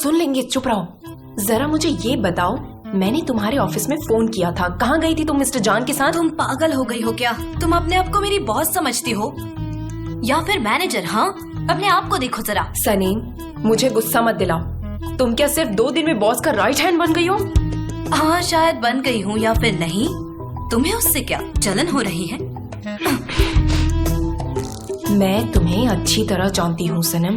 सुन लेंगे, चुप रहो। जरा मुझे ये बताओ, मैंने तुम्हारे ऑफिस में फोन किया था, कहाँ गई थी तुम मिस्टर जान के साथ? तुम पागल हो गई हो क्या? तुम अपने आप को मेरी बॉस समझती हो या फिर मैनेजर? हाँ, अपने आप को देखो जरा। सनीम, मुझे गुस्सा मत दिलाओ। तुम क्या सिर्फ 2 दिन में बॉस का राइट हैंड बन गई हो? हाँ, शायद बन गई हूँ या फिर नहीं। तुम्हें उससे क्या जलन हो रही है? मैं तुम्हें अच्छी तरह जानती हूँ सनम,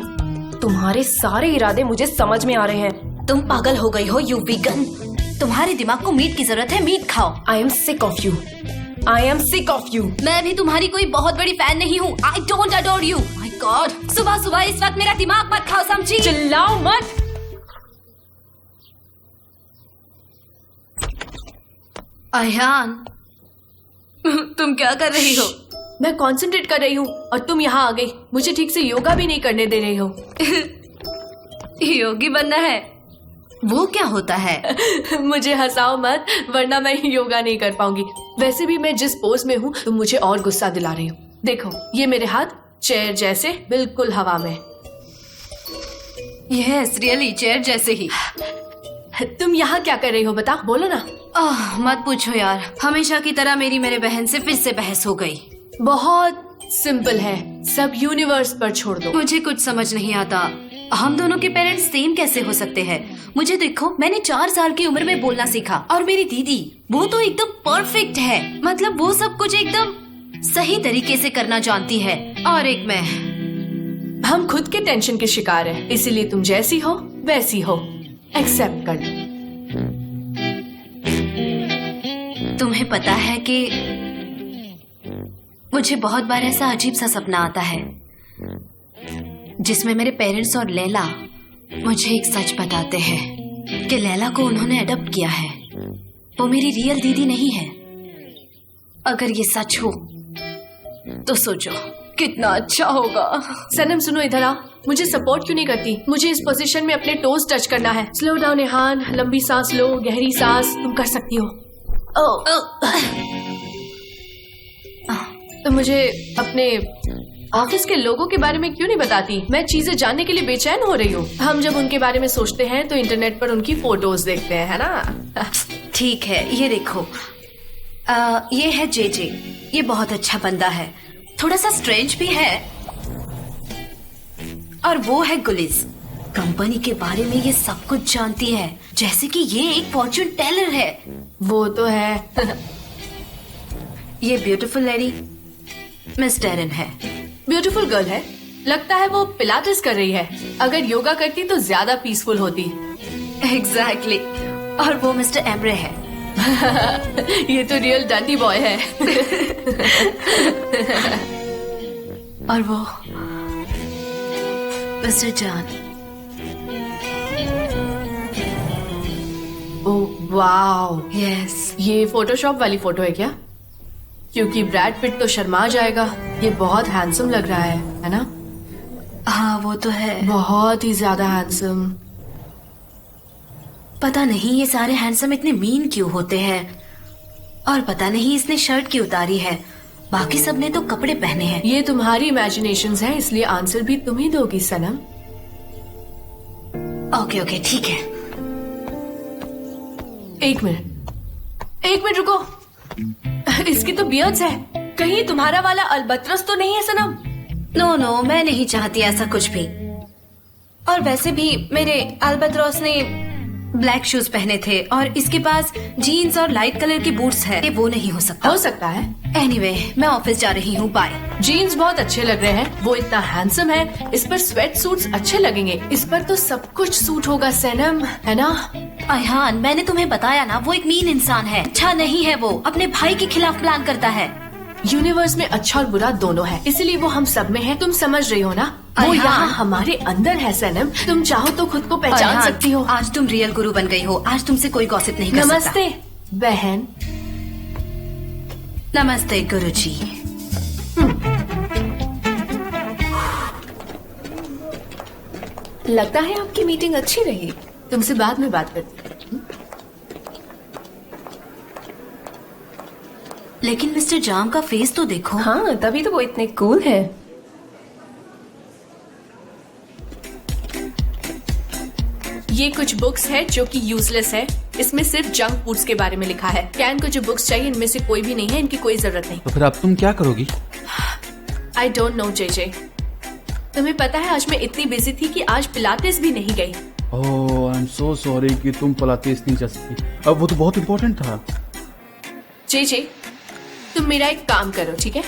तुम्हारे सारे इरादे मुझे समझ में आ रहे हैं। तुम पागल हो गई हो यू वीगन। तुम्हारे दिमाग को मीट की जरूरत है, मीट खाओ। I am sick of you, I am sick of you. मैं भी तुम्हारी कोई बहुत बड़ी फैन नहीं हूँ। I don't adore you. My God, सुबह सुबह इस वक्त मेरा दिमाग मत खाओ, समझी? चिल्लाओ मत। अयान, तुम क्या कर रही हो? मैं कंसंट्रेट कर रही हूँ और तुम यहाँ आ गई। मुझे ठीक से योगा भी नहीं करने दे रही हो। योगी बनना है? वो क्या होता है? मुझे हंसाओ मत, वरना मैं योगा नहीं कर पाऊंगी। वैसे भी मैं जिस पोज में हूँ तुम मुझे और गुस्सा दिला रही हो। देखो, ये मेरे हाथ चेयर जैसे बिल्कुल हवा में। यस, रियली चेयर जैसे ही। तुम यहाँ क्या कर रही हो, बता, बोलो ना। मत पूछो यार, हमेशा की तरह मेरी बहन से फिर से बहस हो गई। बहुत सिंपल है, सब यूनिवर्स पर छोड़ दो। मुझे कुछ समझ नहीं आता, हम दोनों के पेरेंट्स सेम कैसे हो सकते हैं? मुझे देखो, मैंने 4 साल की उम्र में बोलना सीखा और मेरी दीदी वो तो एकदम परफेक्ट है। मतलब वो सब कुछ एकदम सही तरीके से करना जानती है, और एक मैं। हम खुद के टेंशन के शिकार हैं, इसीलिए तुम जैसी हो वैसी हो, एक्सेप्ट कर लो। तुम्हें पता है कि मुझे बहुत बार ऐसा अजीब सा सपना आता है जिसमें मेरे पेरेंट्स और लैला मुझे एक सच बताते हैं कि लैला को उन्होंने अडॉप्ट किया है। वो मेरी रियल दीदी नहीं है। अगर ये सच हो तो सोचो कितना अच्छा होगा। सनम सुनो, इधर आओ। मुझे सपोर्ट क्यों नहीं करती? मुझे इस पोजीशन में अपने टोज टच करना है। स्लो डाउन इहान, लंबी सांस लो, गहरी सांस, तुम कर सकती हो। तो मुझे अपने ऑफिस के लोगों के बारे में क्यों नहीं बताती? मैं चीजें जानने के लिए बेचैन हो रही हूँ। हम जब उनके बारे में सोचते हैं तो इंटरनेट पर उनकी फोटोज देखते हैं, है ना? ठीक है, ये देखो, ये है जेजे। ये बहुत अच्छा बंदा है, थोड़ा सा स्ट्रेंज भी है। और वो है गुलिस, कंपनी के बारे में ये सब कुछ जानती है, जैसे कि ये एक फॉर्च्यून टेलर है। वो तो है। ये ब्यूटीफुल लेडी मिस टेरन है। ब्यूटीफुल गर्ल है, लगता है वो पिलाटेस कर रही है। अगर योगा करती तो ज्यादा पीसफुल होती। एग्जैक्टली। और वो मिस्टर एम्ब्रे है। ये तो रियल डंडी बॉय है। और वो मिस्टर जान। Oh wow, yes. ये फोटोशॉप वाली फोटो है क्या? क्योंकि ब्रैड पिट तो शर्मा जाएगा। ये बहुत हैंडसम लग रहा है ना? हाँ, वो तो है, बहुत ही ज्यादा हैंडसम। पता नहीं ये सारे हैंडसम इतने मीन क्यों होते हैं, और पता नहीं इसने शर्ट क्यों उतारी है। बाकी सब ने तो कपड़े पहने हैं। ये तुम्हारी इमेजिनेशंस हैं, इसलिए आंसर भी तुम ही दोगी सनम। ओके ओके, ठीक है। एक मिनट रुको। इसकी तो बियर्ड्स है। कहीं तुम्हारा वाला अल्बत्रस तो नहीं है सनम? नो, मैं नहीं चाहती ऐसा कुछ भी। और वैसे भी मेरे अल्बत्रोस ने ब्लैक शूज पहने थे और इसके पास जीन्स और लाइट कलर की बूट्स है। ये वो नहीं हो सकता। हो सकता है। एनीवे, मैं ऑफिस जा रही हूँ, बाय। जीन्स बहुत अच्छे लग रहे हैं, वो इतना हैंडसम है, इस पर स्वेट सूट्स अच्छे लगेंगे। इस पर तो सब कुछ सूट होगा सनम, है ना? अयहान, मैंने तुम्हें बताया ना, वो एक मीन इंसान है। अच्छा नहीं है, वो अपने भाई के खिलाफ प्लान करता है। यूनिवर्स में अच्छा और बुरा दोनों है, इसलिए वो हम सब में है। तुम समझ रही हो ना? वो यहाँ हमारे अंदर है सनम। तुम चाहो तो खुद को पहचान सकती हो। आज तुम रियल गुरु बन गई हो। आज तुमसे कोई गॉसिप नहीं कर सकता। नमस्ते बहन। नमस्ते गुरुजी। लगता है आपकी मीटिंग अच्छी रही। तुमसे बाद में बात करती। लेकिन मिस्टर जाम का फेस तो देखो। हाँ, तभी तो वो इतने कूल है। ये कुछ बुक्स है जो कि यूजलेस है। इसमें सिर्फ जंक फूड्स के बारे में लिखा है। कैन को जो बुक्स चाहिए इनमें से कोई भी नहीं है, इनकी कोई जरूरत नहीं। तो फिर अब तुम क्या करोगी? I don't know JJ. तुम्हें पता है आज मैं इतनी बिजी थी कि आज पिलाटेस भी नहीं गई। ओह आई एम सो सॉरी कि तुम पिलाटेस नहीं जा सकी। अब वो तो बहुत इम्पोर्टेंट था। जेजे, तुम मेरा एक काम करो, ठीक है?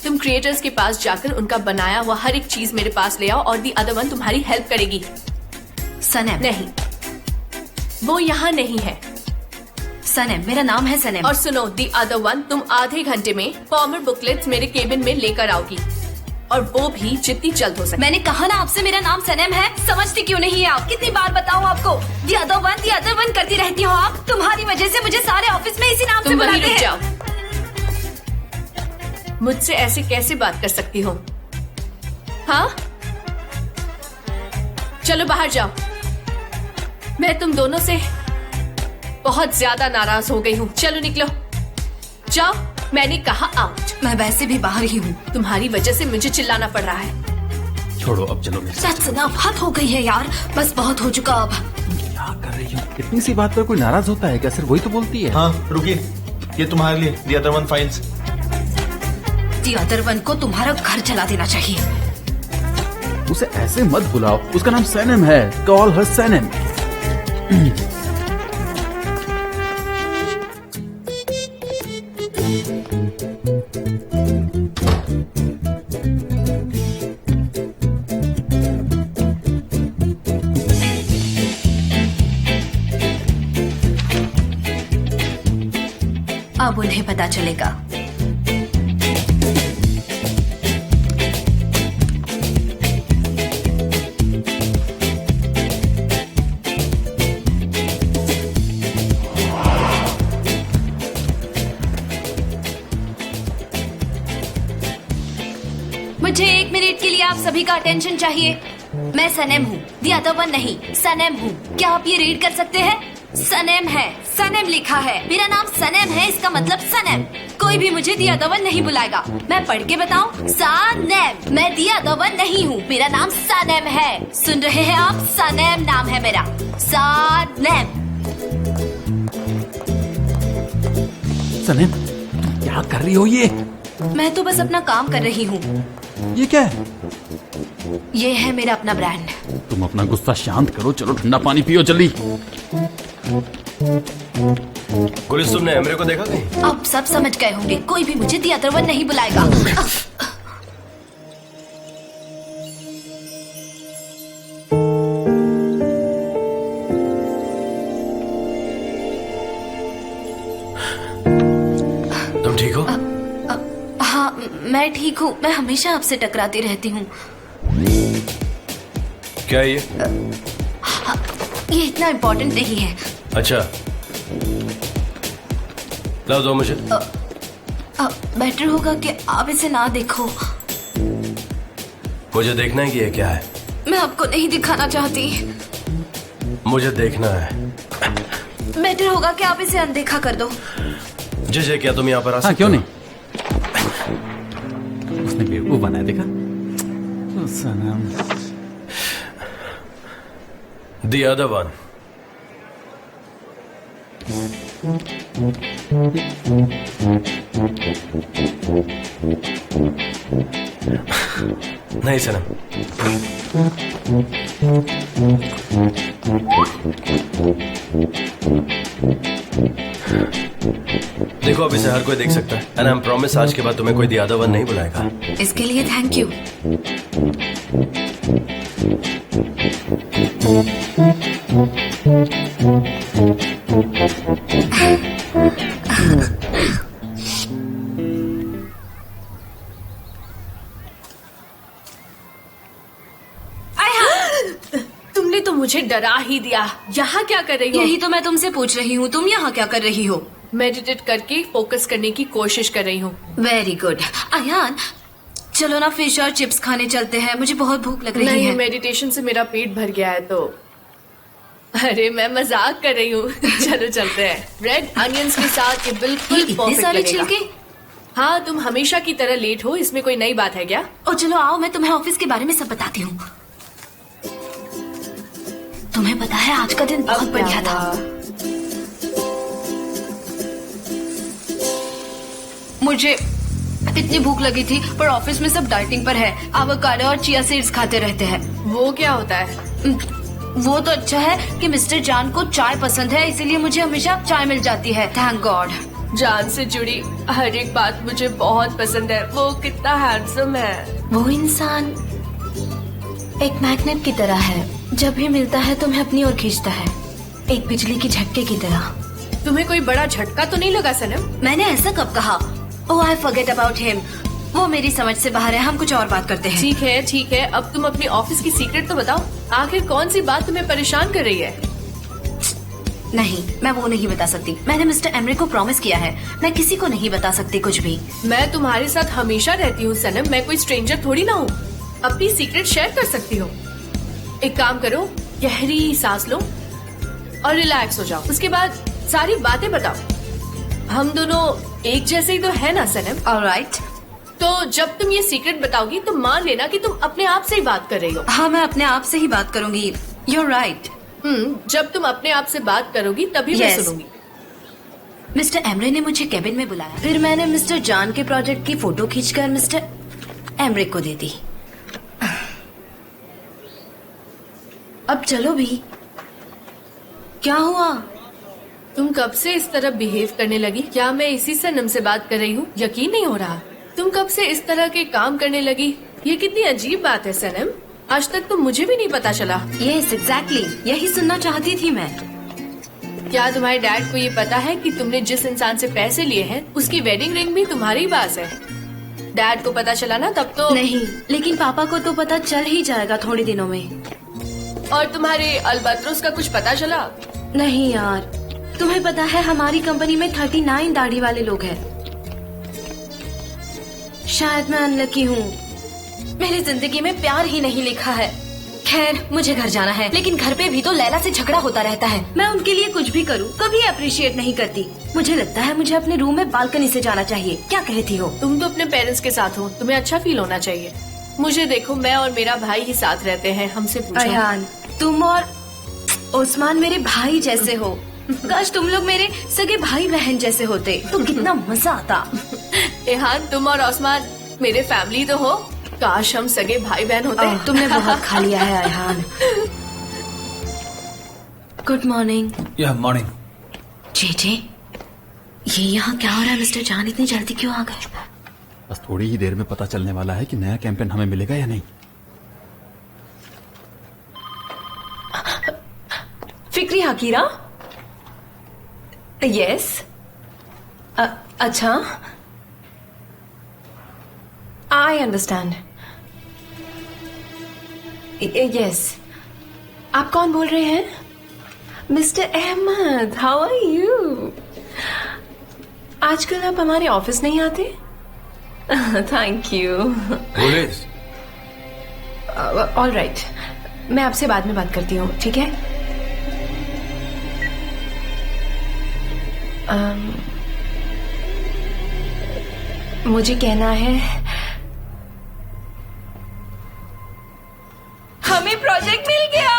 तुम क्रिएटर्स के पास जाकर उनका बनाया हुआ हर एक चीज मेरे पास ले आओ और दी अदर वन तुम्हारी हेल्प करेगी। सनम। नहीं, वो यहाँ नहीं है। सनम, मेरा नाम है सनम। और सुनो, दी अदर वन तुम आधे घंटे में फॉर्मर बुकलेट्स मेरे केबिन में लेकर आओगी, और वो भी जितनी जल्द हो सके। मैंने कहा ना आपसे मेरा नाम सनम है। समझती क्यों नहीं है आप? कितनी बार बताऊं आपको? दी अदर वन करती रहती हो आप। तुम्हारी वजह से मुझे सारे ऑफिस में इसी नाम से तुम वहीं बुलाते रुक हैं। जाओ। मुझसे ऐसे कैसे बात कर सकती हो? हाँ, चलो बाहर जाओ। मैं तुम दोनों से बहुत ज्यादा नाराज हो गई हूँ। चलो निकलो, जाओ। मैंने कहा आउट। मैं वैसे भी बाहर ही हूँ। तुम्हारी वजह से मुझे चिल्लाना पड़ रहा है। छोड़ो, अब चलो मेरे साथ। सच ना, हद हो गई है यार। बस बहुत हो चुका अब। क्या कर रही हो? इतनी सी बात पर कोई नाराज होता है क्या? सिर्फ वही तो बोलती है। हाँ रुकिए, ये तुम्हारे लिए दी अदर वन फाइल्स। दी अदर वन को तुम्हारा घर चला देना चाहिए। उसे ऐसे मत बुलाओ, उसका नाम सनम है। कॉल हर सनम। अब उन्हें पता चलेगा। मुझे 1 मिनट के लिए आप सभी का अटेंशन चाहिए। मैं सनम हूँ, दी अदर वन नहीं, सनम हूँ। क्या आप ये रीड कर सकते हैं? सनम है, सनम लिखा है। मेरा नाम सनम है, इसका मतलब सनम। कोई भी मुझे दी अदर वन नहीं बुलाएगा। मैं पढ़ के बताऊं? सनम। मैं दी अदर वन नहीं हूँ, मेरा नाम सनम है। सुन रहे हैं आप? सनम नाम है मेरा। सनम। सनम, तुम क्या कर रही हो? ये मैं तो बस अपना काम कर रही हूँ। ये क्या है? ये है मेरा अपना ब्रांड। तुम अपना गुस्सा शांत करो। चलो ठंडा पानी पियो जल्दी। पुलिस, तुमने एमरे को देखा कहीं? अब सब समझ गए होंगे। कोई भी मुझे दी अदर वन नहीं बुलाएगा। तुम ठीक हो? हाँ, मैं ठीक हूँ। मैं हमेशा आपसे टकराती रहती हूँ। क्या है ये? ये इतना इम्पोर्टेंट नहीं है। अच्छा, लाओ दो मुझे। बेटर होगा कि आप इसे ना देखो। मुझे देखना है कि ये क्या है। मैं आपको नहीं दिखाना चाहती। मुझे देखना है। बेटर होगा कि आप इसे अनदेखा कर दो। जय, क्या तुम यहाँ पर आ सकते हाँ, क्यों हो? नहीं? उसने बेवकूफ बनाया, देखा? Oh, Sanam. The other one. नहीं सनम, देखो अब इसे हर कोई देख सकता है। एंड आई एम प्रॉमिस आज के बाद तुम्हें कोई दी अदर वन नहीं बुलाएगा। इसके लिए थैंक यू। तुमने तो मुझे डरा ही दिया। यहाँ क्या कर रही हो? यही तो मैं तुमसे पूछ रही हूँ। तुम यहाँ क्या कर रही हो? मेडिटेट करके फोकस करने की कोशिश कर रही हूँ। Very good. अयान, चलो ना फिश और चिप्स खाने चलते हैं। मुझे बहुत भूख लग रही नहीं, है। मेडिटेशन से मेरा पेट भर गया है तो। अरे मैं मजाक कर रही हूँ। चलो चलते हैं। रेड अनियंस के साथ ये बिल्कुल इतने परफेक्ट सारे लगेगा। छिलके। हाँ, तुम हमेशा की तरह लेट हो, इसमें कोई नई बात है क्या? और चलो आओ, मैं तुम्हें ऑफिस के बारे में सब बताती हूँ। तुम्हें पता है आज का दिन बहुत बढ़िया था। मुझे इतनी भूख लगी थी पर ऑफिस में सब डाइटिंग पर है, एवोकाडो और चिया सीड्स खाते रहते हैं। वो क्या होता है? वो तो अच्छा है कि मिस्टर जान को चाय पसंद है, इसीलिए मुझे हमेशा चाय मिल जाती है। Thank God. जान से जुड़ी हर एक बात मुझे बहुत पसंद है। वो कितना हैंडसम है। वो इंसान एक मैग्नेट की तरह है, जब भी मिलता है तुम्हें अपनी ओर खींचता है, एक बिजली की झटके की तरह। तुम्हें कोई बड़ा झटका तो नहीं लगा सनम? मैंने ऐसा कब कहा? ओह आई फॉरगेट अबाउट हिम। वो मेरी समझ से बाहर है, हम कुछ और बात करते हैं। ठीक है, अब तुम अपनी ऑफिस की सीक्रेट तो बताओ। आखिर कौन सी बात तुम्हें परेशान कर रही है? नहीं, मैं वो नहीं बता सकती। मैंने मिस्टर एमरे को प्रॉमिस किया है, मैं किसी को नहीं बता सकती कुछ भी। मैं तुम्हारे साथ हमेशा रहती हूँ सनम, मैं कोई स्ट्रेंजर थोड़ी ना हूँ। अपनी सीक्रेट शेयर कर सकती हो। एक काम करो, गहरी सांस लो और रिलैक्स हो जाओ। उसके बाद सारी बातें बताओ। हम दोनों एक जैसे ही तो है ना सनम? ऑलराइट। तो जब तुम ये सीक्रेट बताओगी तो मान लेना कि तुम अपने आप से ही बात कर रही हो। हाँ, मैं अपने आप से ही बात करूंगी। You're right। जब तुम अपने आप से बात करोगी तभी मैं Yes। सुनूंगी। मिस्टर एमरे ने मुझे केबिन में बुलाया, फिर मैंने मिस्टर जान के प्रोजेक्ट की फोटो खींचकर मिस्टर एमरे को दे दी। अब चलो भी। क्या हुआ? तुम कब से इस तरह बिहेव करने लगी? क्या मैं इसी सनम से बात कर रही हूँ? यकीन नहीं हो रहा। तुम कब से इस तरह के काम करने लगी? ये कितनी अजीब बात है सनम, आज तक तो मुझे भी नहीं पता चला। यस एग्जैक्टली, यही सुनना चाहती थी मैं। क्या तुम्हारे डैड को ये पता है कि तुमने जिस इंसान से पैसे लिए हैं उसकी वेडिंग रिंग भी तुम्हारे ही पास है? डैड को पता चला ना तब तो। नहीं, लेकिन पापा को तो पता चल ही जाएगा थोड़े दिनों में। और तुम्हारे अल्बत्रोस का कुछ पता चला? नहीं यार, तुम्हें पता है हमारी कंपनी में 39 दाढ़ी वाले लोग हैं। शायद मैं अनलकी हूँ, मेरी जिंदगी में प्यार ही नहीं लिखा है। खैर, मुझे घर जाना है, लेकिन घर पे भी तो लैला से झगड़ा होता रहता है। मैं उनके लिए कुछ भी करूँ कभी अप्रिशिएट नहीं करती। मुझे लगता है मुझे अपने रूम में बालकनी से जाना चाहिए। क्या कहती हो? तुम तो अपने पेरेंट्स के साथ हो, तुम्हें अच्छा फील होना चाहिए। मुझे देखो, मैं और मेरा भाई ही साथ रहते हैं, हमसे पूछो। अयान, तुम और ओस्मान मेरे भाई जैसे हो। काश तुम लोग मेरे सगे भाई बहन जैसे होते तो कितना मजा आता। एहान, तुम और ओस्मान मेरे फैमिली तो हो, काश हम सगे भाई बहन होते। तुमने बहुत खा लिया है अयान। Good morning. या मॉर्निंग। जेजे, ये यहाँ क्या हो रहा है? मिस्टर जान इतनी जल्दी क्यों आ गए? बस थोड़ी ही देर में पता चलने वाला है कि नया कैंपेन हमें मिलेगा या नहीं। फिक्री हकीरा? यस। अच्छा, आई अंडरस्टैंड। यस। आप कौन बोल रहे हैं? Mister Ahmed, how are you? आजकल आप हमारे ऑफिस नहीं आते? Thank you. ऑल राइट, मैं आपसे बाद में बात करती हूँ, ठीक है? मुझे कहना है हमें प्रोजेक्ट मिल गया।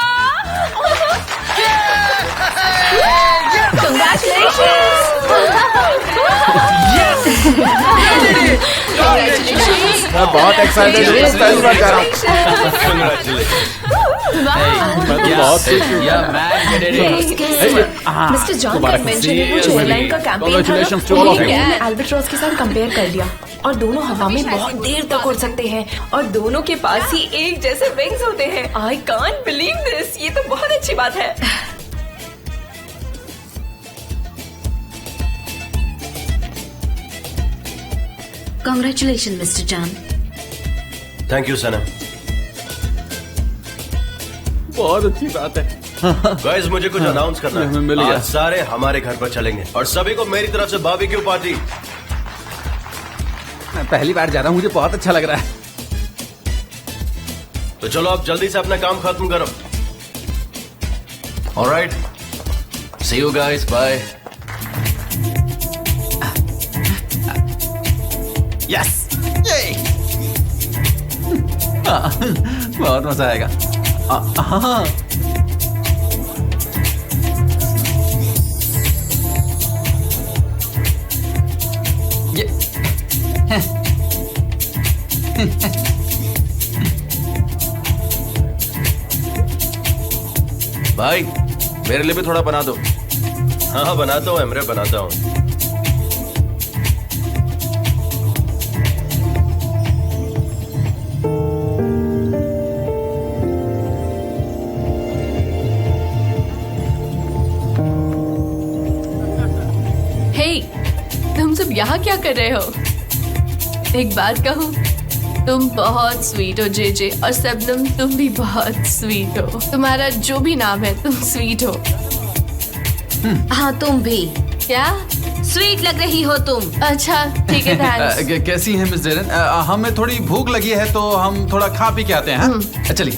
मैं बहुत एक्साइटेड हूँ, पहली बार जा रहा हूँ। मैं तो बहुत खुश हूँ। मिस्टर जॉन का इन्वेंशन ने कुछ एयरलाइन का campaign Congratulations to all of you. Albatross के साथ कंपेयर कर लिया और दोनों हवा में बहुत देर तक उड़ सकते हैं और दोनों के पास ही एक जैसे विंग्स होते हैं। आई कांट बिलीव दिस, ये तो बहुत अच्छी बात है। कॉन्ग्रेचुलेशन मिस्टर जान। थैंक यू सनम। बहुत अच्छी बात है। गाइस, मुझे कुछ अनाउंस करना हमें मिल है। गया। आज सारे हमारे घर पर चलेंगे और सभी को मेरी तरफ से बारबेक्यू पार्टी। मैं पहली बार जा रहा हूँ, मुझे बहुत अच्छा लग रहा है। तो चलो अब जल्दी से अपना काम खत्म करो। Alright, see you guys, bye. Yes, बहुत मजा आएगा। हाँ, भाई मेरे लिए भी थोड़ा बना दो। हाँ हाँ बनाता हूँ एमरे, बनाता हूँ। हे, तुम सब यहाँ क्या कर रहे हो? एक बात कहूँ, तुम बहुत स्वीट हो जेजे, और शबनम तुम भी बहुत स्वीट हो। तुम्हारा जो भी नाम है तुम स्वीट हो। हाँ तुम भी क्या? स्वीट लग रही हो तुम। अच्छा ठीक है, थैंक्स। कैसी हैं मिस जेरन? हमें थोड़ी भूख लगी है तो हम थोड़ा खा पी के आते हैं। हाँ? चलिए।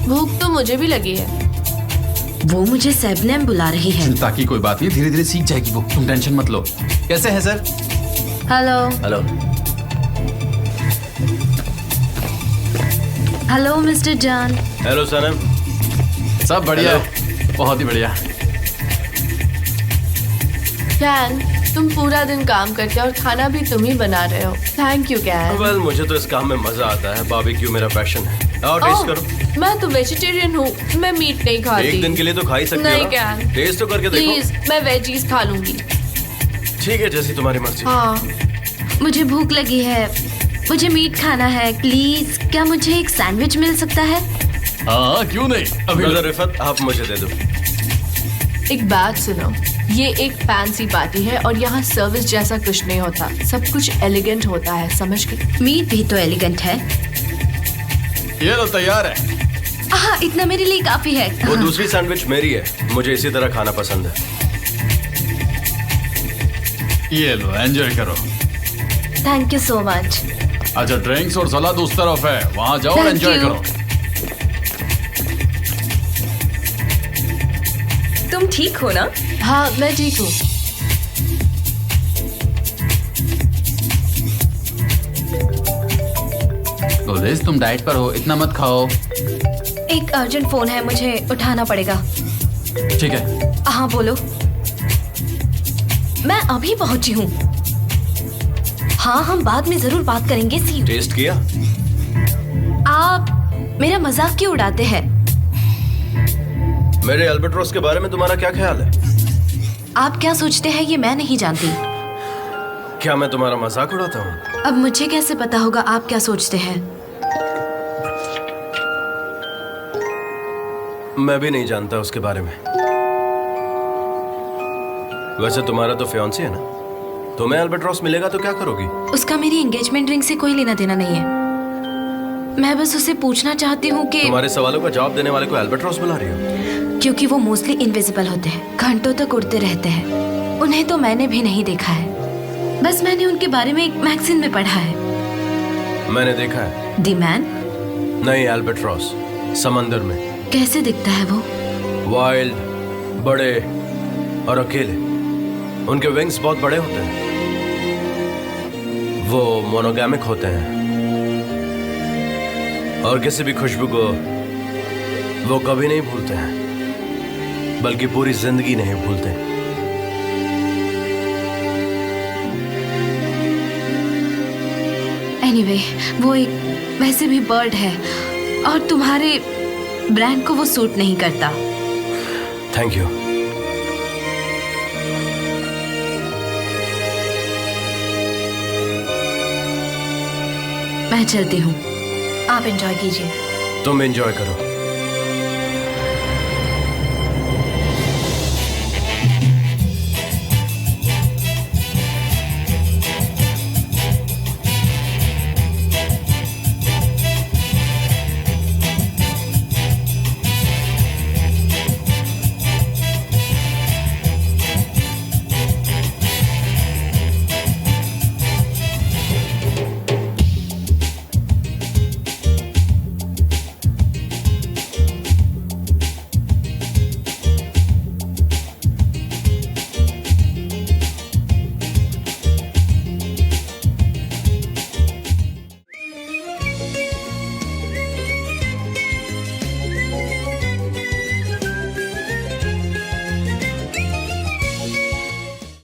भूख तो मुझे भी लगी है। वो मुझे शबनम बुला रही है। चिंता की कोई बात नहीं, धीरे धीरे सीख जाएगी वो, तुम टेंशन मत लो। कैसे हैं sir? Hello hello. Hello mister John. Hello Sanam. सब बढ़िया है, बहुत ही बढ़िया। कैन, तुम पूरा दिन काम करते हो और खाना भी तुम ही बना रहे हो। Thank you can. वेल मुझे तो इस काम में मजा आता है। बारबेक्यू मेरा पैशन है। और टेस्ट करो। मैं तो वेजिटेरियन हूँ, मैं मीट नहीं खाती। एक दिन के लिए तो खा ही सकते नहीं हो ना। कैन, टेस्ट तो करके प्लीज देखो। मैं वेजीज खा लूंगी। ठीक है, जैसी तुम्हारी मर्जी। हाँ मुझे भूख लगी है, मुझे मीट खाना है। प्लीज क्या मुझे एक सैंडविच मिल सकता है? हाँ क्यों नहीं, अभी ब्रदर रिफत, आप मुझे दे दो। एक बात सुनो, ये एक फैंसी पार्टी है और यहाँ सर्विस जैसा कुछ नहीं होता। सब कुछ एलिगेंट होता है, समझ गए? मीट भी तो एलिगेंट है। ये तो तैयार है। हाँ इतना मेरे लिए काफी है। वो दूसरी सैंडविच मेरी है, मुझे इसी तरह खाना पसंद है। ये लो, एंजॉय करो। Thank you so much. अच्छा ड्रिंक्स और सलाद उस तरफ है, वहाँ जाओ और Thank एंजॉय you. करो। तुम ठीक हो ना? हाँ मैं ठीक हूँ। तो लिज, तुम डाइट पर हो, इतना मत खाओ। एक अर्जेंट फोन है, मुझे उठाना पड़ेगा। ठीक है। हाँ बोलो। मैं अभी पहुंची हूँ। हाँ हम बाद में जरूर बात करेंगे। सी टेस्ट किया? आप मेरा मजाक क्यों उड़ाते हैं? मेरे अल्बाट्रोस के बारे में तुम्हारा क्या ख्याल है? आप क्या सोचते हैं ये मैं नहीं जानती। क्या मैं तुम्हारा मजाक उड़ाता हूँ? अब मुझे कैसे पता होगा आप क्या सोचते हैं? मैं भी नहीं जानता उसके बारे में। वैसे तुम्हारा तो फियांसी है ना, तुम्हें अल्बाट्रोस मिलेगा तो क्या करोगी? उसका मेरी एंगेजमेंट रिंग से कोई लेना देना नहीं है। मैं बस उसे पूछना चाहती हूँ कि तुम्हारे सवालों का जवाब देने वाले को अल्बाट्रोस बुला रही हो? क्योंकि वो मोस्टली इनविजिबल होते हैं, घंटों तक उड़ते रहते हैं। उन्हें तो मैंने भी नहीं देखा है, बस मैंने उनके बारे में एक मैगजीन में पढ़ा है। मैंने देखा है। The man? नहीं, अल्बाट्रोस समंदर में। कैसे दिखता है वो? वाइल्ड, बड़े और अकेले। उनके विंग्स बहुत बड़े होते हैं। वो मोनोगैमिक होते हैं और किसी भी खुशबू को वो कभी नहीं भूलते हैं, बल्कि पूरी जिंदगी नहीं भूलते। एनीवे, वो एक वैसे भी बर्ड है और तुम्हारे ब्रांड को वो सूट नहीं करता। Thank you. मैं चलती हूँ, आप एंजॉय कीजिए। तुम एंजॉय करो।